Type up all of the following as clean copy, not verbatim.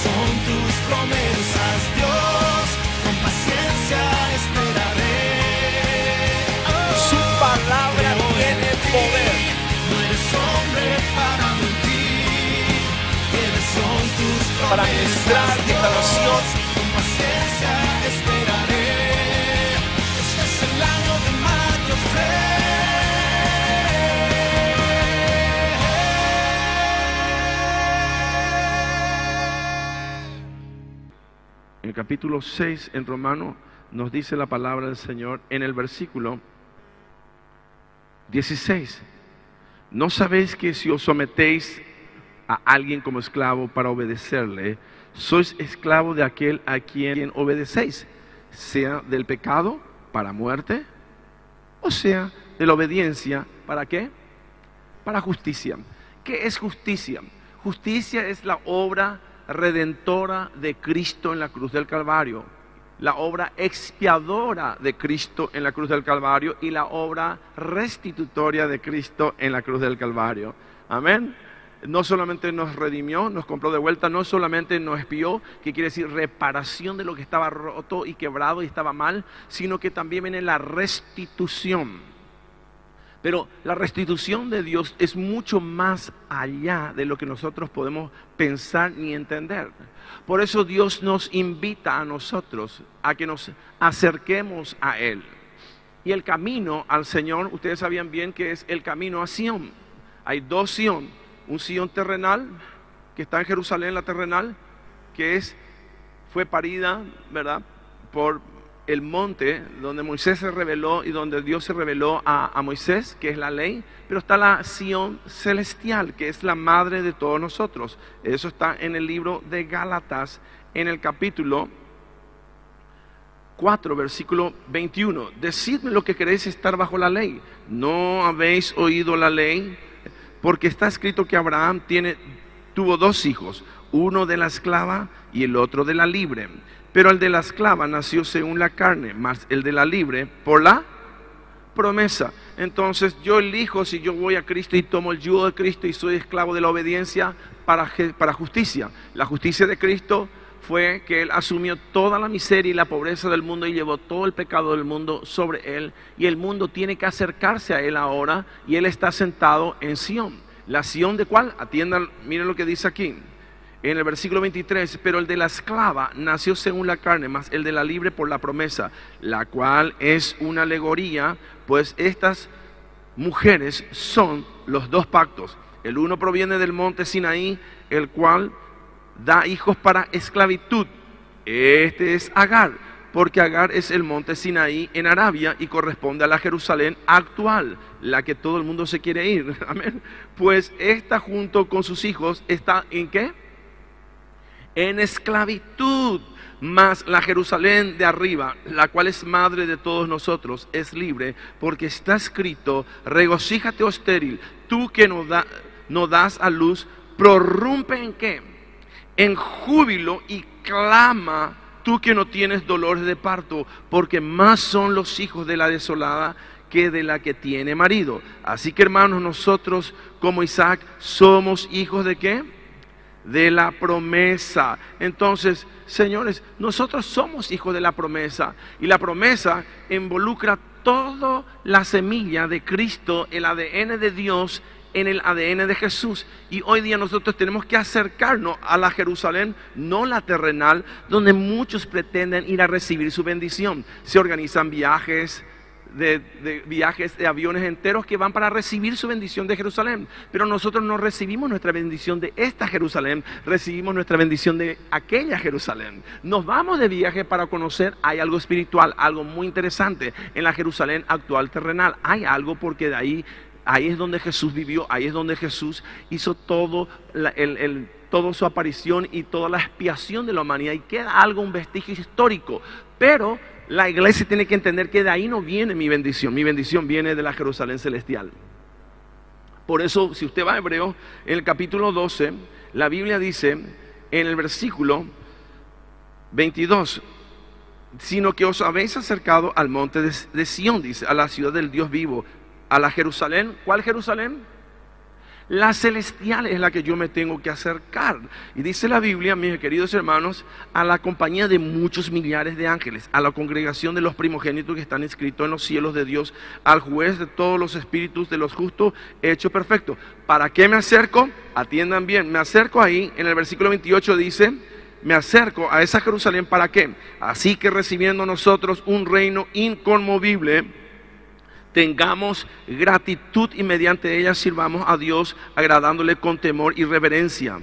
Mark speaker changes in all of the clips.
Speaker 1: son tus promesas, Dios, con paciencia esperaré.
Speaker 2: Su palabra tiene poder.
Speaker 1: No eres hombre para mentir, ¿quiénes son tus promesas?
Speaker 2: Para ministrar esta nación.
Speaker 1: Con paciencia esperaré. Este es el año de mayor fe.
Speaker 3: En el capítulo 6 en Romano nos dice la palabra del Señor en el versículo 16. ¿No sabéis que si os sometéis a alguien como esclavo para obedecerle, sois esclavo de aquel a quien obedecéis, sea del pecado para muerte, o sea de la obediencia para qué? Para justicia. ¿Qué es justicia? Justicia es la obra redentora de Cristo en la cruz del Calvario, la obra expiadora de Cristo en la cruz del Calvario y la obra restitutoria de Cristo en la cruz del Calvario. Amén. No solamente nos redimió, nos compró de vuelta, no solamente nos expió, que quiere decir reparación de lo que estaba roto y quebrado y estaba mal, sino que también viene la restitución. Pero la restitución de Dios es mucho más allá de lo que nosotros podemos pensar ni entender. Por eso Dios nos invita a nosotros a que nos acerquemos a Él. Y el camino al Señor, ustedes sabían bien que es el camino a Sión. Hay dos Sión, un Sión terrenal, que está en Jerusalén, la terrenal, que fue parida, ¿verdad?, por el monte donde Moisés se reveló y donde Dios se reveló a Moisés, que es la ley. Pero está la Sión celestial, que es la madre de todos nosotros. Eso está en el libro de Gálatas, en el capítulo 4, versículo 21. Decidme lo que queréis estar bajo la ley. ¿No habéis oído la ley? Porque está escrito que Abraham tuvo dos hijos, uno de la esclava y el otro de la libre. Pero el de la esclava nació según la carne, mas el de la libre por la promesa. Entonces yo elijo si yo voy a Cristo y tomo el yugo de Cristo y soy esclavo de la obediencia para justicia. La justicia de Cristo fue que Él asumió toda la miseria y la pobreza del mundo y llevó todo el pecado del mundo sobre Él. Y el mundo tiene que acercarse a Él ahora y Él está sentado en Sión. ¿La Sión de cuál? Atiendan, miren lo que dice aquí. En el versículo 23, pero el de la esclava nació según la carne, mas el de la libre por la promesa, la cual es una alegoría, pues estas mujeres son los dos pactos. El uno proviene del monte Sinaí, el cual da hijos para esclavitud. Este es Agar, porque Agar es el monte Sinaí en Arabia y corresponde a la Jerusalén actual, la que todo el mundo se quiere ir. Amén. Pues esta junto con sus hijos está ¿en qué? En esclavitud, mas la Jerusalén de arriba, la cual es madre de todos nosotros, es libre, porque está escrito: regocíjate, oh estéril, tú que no das a luz, prorrumpe ¿en qué? En júbilo y clama, tú que no tienes dolores de parto, porque más son los hijos de la desolada que de la que tiene marido. Así que, hermanos, nosotros como Isaac somos hijos de ¿qué? De la promesa. Entonces, señores, nosotros somos hijos de la promesa, y la promesa involucra toda la semilla de Cristo, el ADN de Dios en el ADN de Jesús. Y hoy día nosotros tenemos que acercarnos a la Jerusalén, no la terrenal, donde muchos pretenden ir a recibir su bendición. Se organizan viajes de aviones enteros que van para recibir su bendición de Jerusalén, pero nosotros no recibimos nuestra bendición de esta Jerusalén, recibimos nuestra bendición de aquella Jerusalén. Nos vamos de viaje para conocer. Hay algo espiritual, algo muy interesante en la Jerusalén actual terrenal. Hay algo, porque de ahí es donde Jesús vivió, ahí es donde Jesús hizo toda su aparición y toda la expiación de la humanidad, y queda algo, un vestigio histórico. Pero la iglesia tiene que entender que de ahí no viene mi bendición viene de la Jerusalén celestial. Por eso, si usted va a Hebreo, en el capítulo 12, la Biblia dice, en el versículo 22, sino que os habéis acercado al monte de Sión, dice, a la ciudad del Dios vivo, a la Jerusalén. ¿Cuál Jerusalén? La celestial es la que yo me tengo que acercar. Y dice la Biblia, mis queridos hermanos, a la compañía de muchos millares de ángeles, a la congregación de los primogénitos que están inscritos en los cielos de Dios, al juez de todos los espíritus de los justos, hecho perfecto. ¿Para qué me acerco? Atiendan bien, me acerco ahí, en el versículo 28 dice, me acerco a esa Jerusalén, ¿para qué? Así que recibiendo nosotros un reino inconmovible, tengamos gratitud y mediante ella sirvamos a Dios, agradándole con temor y reverencia,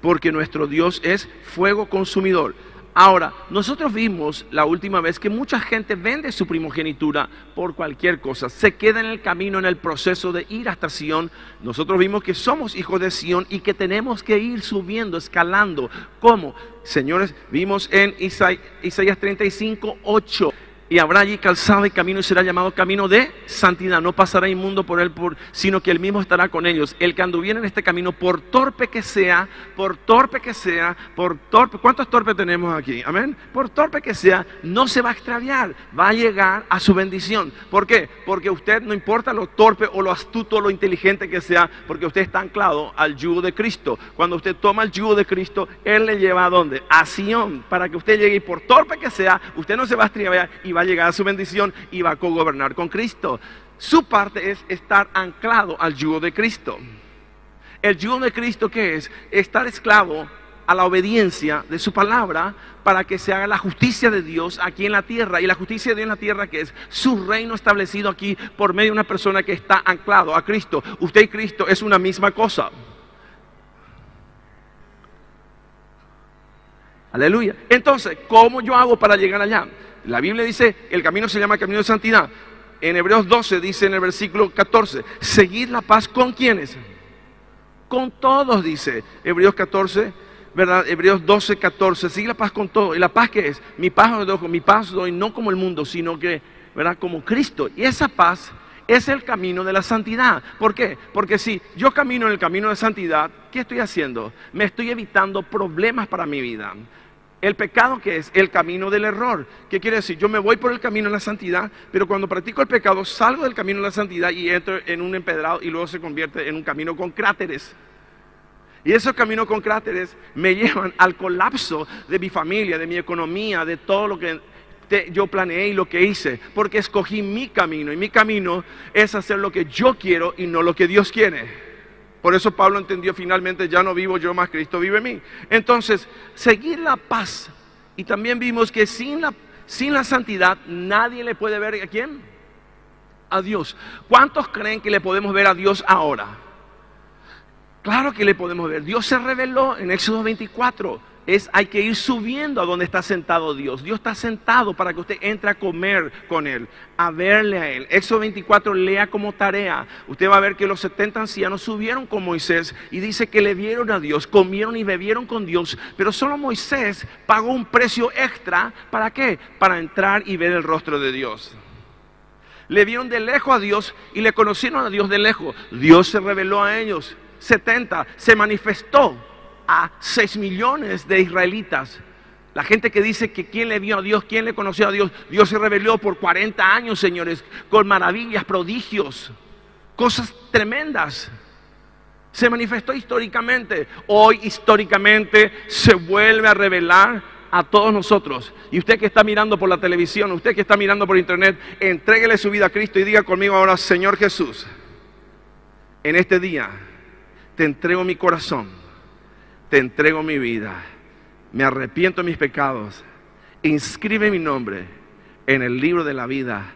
Speaker 3: porque nuestro Dios es fuego consumidor. Ahora, nosotros vimos la última vez que mucha gente vende su primogenitura por cualquier cosa, se queda en el camino, en el proceso de ir hasta Sión. Nosotros vimos que somos hijos de Sión y que tenemos que ir subiendo, escalando. ¿Cómo? Señores, vimos en Isaías 35:8. Y habrá allí calzada y camino y será llamado camino de santidad. No pasará inmundo por él, sino que él mismo estará con ellos. El que anduviera en este camino, por torpe que sea, ¿cuántos torpes tenemos aquí? Amén. Por torpe que sea, no se va a extraviar, va a llegar a su bendición. ¿Por qué? Porque usted, no importa lo torpe o lo astuto o lo inteligente que sea, porque usted está anclado al yugo de Cristo. Cuando usted toma el yugo de Cristo, él le lleva ¿a dónde? A Sión, para que usted llegue, y por torpe que sea, usted no se va a extraviar y va a llegar a su bendición y va a cogobernar con Cristo. Su parte es estar anclado al yugo de Cristo. El yugo de Cristo, ¿qué es? Estar esclavo a la obediencia de su palabra para que se haga la justicia de Dios aquí en la tierra. Y la justicia de Dios en la tierra, ¿qué es? Su reino establecido aquí por medio de una persona que está anclado a Cristo. Usted y Cristo es una misma cosa. Aleluya. Entonces, ¿cómo yo hago para llegar allá? La Biblia dice, el camino se llama camino de santidad. En Hebreos 12 dice en el versículo 14, seguid la paz ¿con quiénes? Con todos, dice Hebreos 14, ¿verdad? Hebreos 12, 14, seguid la paz con todos. ¿Y la paz qué es? Mi paz doy no como el mundo, sino que, ¿verdad? Como Cristo. Y esa paz es el camino de la santidad. ¿Por qué? Porque si yo camino en el camino de santidad, ¿qué estoy haciendo? Me estoy evitando problemas para mi vida. El pecado, que es el camino del error. ¿Qué quiere decir? Yo me voy por el camino de la santidad, pero cuando practico el pecado salgo del camino de la santidad y entro en un empedrado y luego se convierte en un camino con cráteres. Y esos caminos con cráteres me llevan al colapso de mi familia, de mi economía, de todo lo que yo planeé y lo que hice, porque escogí mi camino, y mi camino es hacer lo que yo quiero y no lo que Dios quiere. Por eso Pablo entendió finalmente, ya no vivo yo, más Cristo vive en mí. Entonces, seguir la paz. Y también vimos que sin la santidad nadie le puede ver ¿a quién? A Dios. ¿Cuántos creen que le podemos ver a Dios ahora? Claro que le podemos ver. Dios se reveló en Éxodo 24. Hay que ir subiendo a donde está sentado Dios. Dios está sentado para que usted entre a comer con Él, a verle a Él. Éxodo 24, lea como tarea. Usted va a ver que los 70 ancianos subieron con Moisés y dice que le vieron a Dios, comieron y bebieron con Dios, pero solo Moisés pagó un precio extra. ¿Para qué? Para entrar y ver el rostro de Dios. Le vieron de lejos a Dios y le conocieron a Dios de lejos. Dios se reveló a ellos. 70, se manifestó a 6 millones de israelitas. La gente que dice que quién le vio a Dios, quién le conoció a Dios. Dios se reveló por 40 años, señores, con maravillas, prodigios, cosas tremendas. Se manifestó históricamente. Hoy históricamente se vuelve a revelar a todos nosotros. Y usted que está mirando por la televisión, usted que está mirando por internet, entréguele su vida a Cristo y diga conmigo ahora: Señor Jesús, en este día te entrego mi corazón, te entrego mi vida, me arrepiento de mis pecados, inscribe mi nombre en el libro de la vida.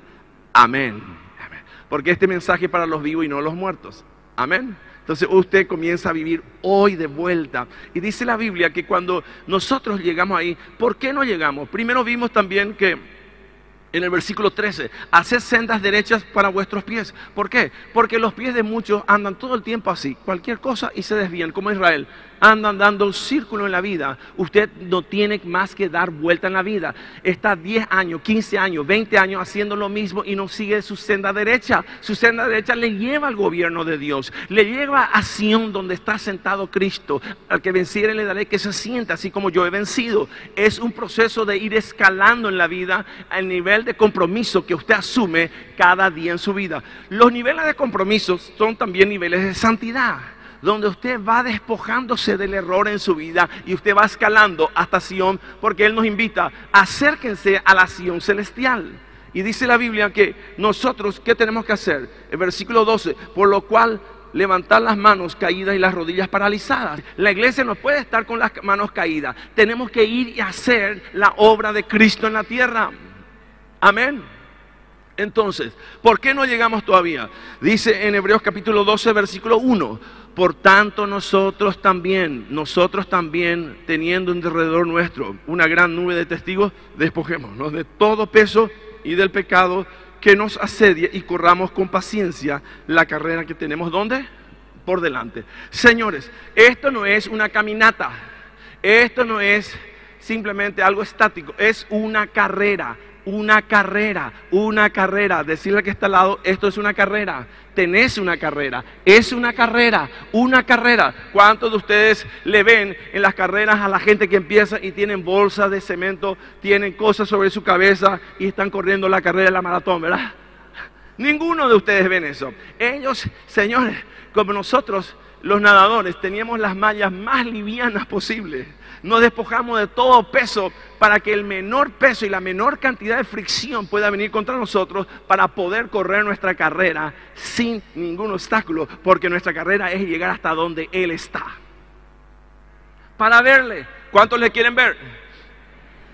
Speaker 3: Amén. Amén. Porque este mensaje es para los vivos y no los muertos. Amén. Entonces usted comienza a vivir hoy de vuelta. Y dice la Biblia que cuando nosotros llegamos ahí, ¿por qué no llegamos? Primero vimos también que en el versículo 13, haced sendas derechas para vuestros pies. ¿Por qué? Porque los pies de muchos andan todo el tiempo así, cualquier cosa, y se desvían, como Israel. Andan dando un círculo en la vida. Usted no tiene más que dar vuelta en la vida. Está 10 años, 15 años, 20 años haciendo lo mismo y no sigue su senda derecha. Su senda derecha le lleva al gobierno de Dios, le lleva a Sión, donde está sentado Cristo. Al que venciere le daré que se sienta así como yo he vencido. Es un proceso de ir escalando en la vida al nivel de compromiso que usted asume cada día en su vida. Los niveles de compromiso son también niveles de santidad. donde usted va despojándose del error en su vida y usted va escalando hasta Sion, porque Él nos invita, acérquense a la Sion celestial. Y dice la Biblia que nosotros, ¿qué tenemos que hacer? El versículo 12, por lo cual levantar las manos caídas y las rodillas paralizadas. La iglesia no puede estar con las manos caídas. Tenemos que ir y hacer la obra de Cristo en la tierra. Amén. Entonces, ¿por qué no llegamos todavía? Dice en Hebreos capítulo 12, versículo 1. Por tanto nosotros también, teniendo en derredor nuestro una gran nube de testigos, despojémonos de todo peso y del pecado que nos asedia y corramos con paciencia la carrera que tenemos, ¿dónde? Por delante. Señores, esto no es una caminata, esto no es simplemente algo estático, es una carrera. Decirle que está al lado, esto es una carrera. Tenés una carrera, es una carrera. ¿Cuántos de ustedes le ven en las carreras a la gente que empieza y tienen bolsas de cemento, tienen cosas sobre su cabeza y están corriendo la carrera de la maratón, verdad? Ninguno de ustedes ven eso. Ellos, señores, como nosotros, los nadadores, teníamos las mallas más livianas posibles. Nos despojamos de todo peso para que el menor peso y la menor cantidad de fricción pueda venir contra nosotros para poder correr nuestra carrera sin ningún obstáculo, porque nuestra carrera es llegar hasta donde Él está. Para verle, ¿cuántos le quieren ver?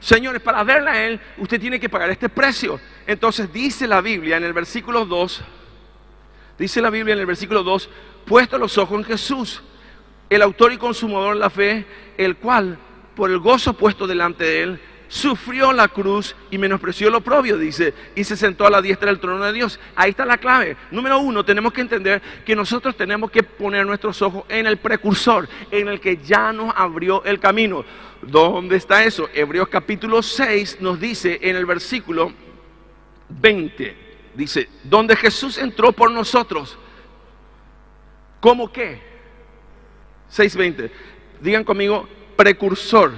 Speaker 3: Señores, para verle a Él, usted tiene que pagar este precio. Entonces dice la Biblia en el versículo 2, puesto los ojos en Jesús, el autor y consumador de la fe, el cual, por el gozo puesto delante de Él, sufrió la cruz y menospreció lo oprobio, dice, y se sentó a la diestra del trono de Dios. Ahí está la clave. Número 1, tenemos que entender que nosotros tenemos que poner nuestros ojos en el precursor, en el que ya nos abrió el camino. ¿Dónde está eso? Hebreos capítulo 6 nos dice en el versículo 20, dice, donde Jesús entró por nosotros. ¿Cómo qué? 6:20, digan conmigo, precursor,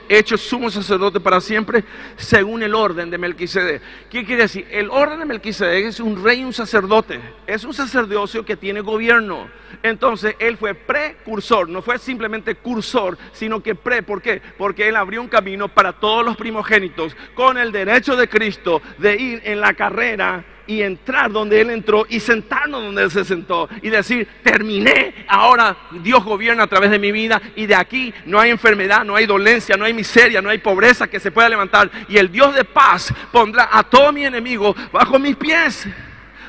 Speaker 3: hecho sumo sacerdote para siempre, según el orden de Melquisedec. ¿Qué quiere decir? El orden de Melquisedec es un rey y un sacerdote, es un sacerdocio que tiene gobierno. Entonces, él fue precursor, no fue simplemente cursor, sino que ¿por qué? Porque él abrió un camino para todos los primogénitos, con el derecho de Cristo de ir en la carrera y entrar donde Él entró y sentarnos donde Él se sentó y decir, terminé, ahora Dios gobierna a través de mi vida y de aquí no hay enfermedad, no hay dolencia, no hay miseria, no hay pobreza que se pueda levantar, y el Dios de paz pondrá a todo mi enemigo bajo mis pies,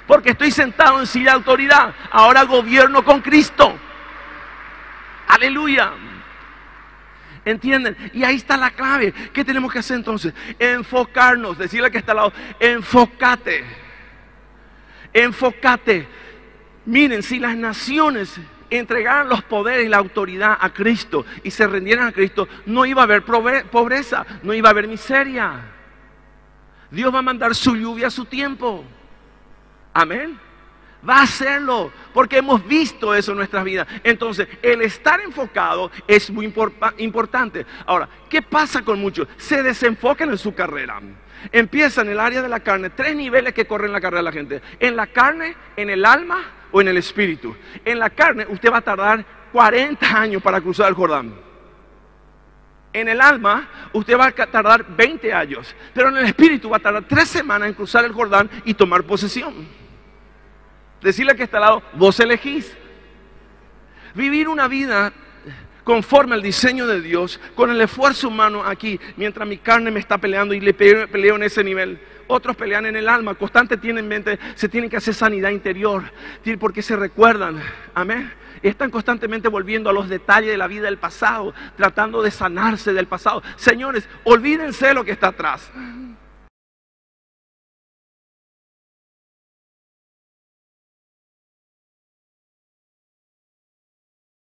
Speaker 3: porque estoy sentado en silla de autoridad, ahora gobierno con Cristo. Aleluya. ¿Entienden? Y ahí está la clave. ¿Qué tenemos que hacer entonces? Enfocarnos, decirle que está al lado, enfócate. Miren, si las naciones entregaran los poderes y la autoridad a Cristo y se rendieran a Cristo, no iba a haber pobreza, no iba a haber miseria. Dios va a mandar su lluvia a su tiempo. Amén. Va a hacerlo, porque hemos visto eso en nuestras vidas. Entonces, el estar enfocado es muy importante. Ahora, ¿qué pasa con muchos? Se desenfocan en su carrera. Empiezan en el área de la carne. 3 niveles que corren la carrera de la gente: en la carne, en el alma o en el espíritu. En la carne usted va a tardar 40 años para cruzar el Jordán. En el alma usted va a tardar 20 años. Pero en el espíritu va a tardar 3 semanas en cruzar el Jordán y tomar posesión. Decirle que está al lado, vos elegís. Vivir una vida conforme al diseño de Dios, con el esfuerzo humano aquí, mientras mi carne me está peleando y le peleo en ese nivel. Otros pelean en el alma, constante tienen en mente, se tienen que hacer sanidad interior, porque se recuerdan, amén. Están constantemente volviendo a los detalles de la vida del pasado, tratando de sanarse del pasado. Señores, olvídense de lo que está atrás.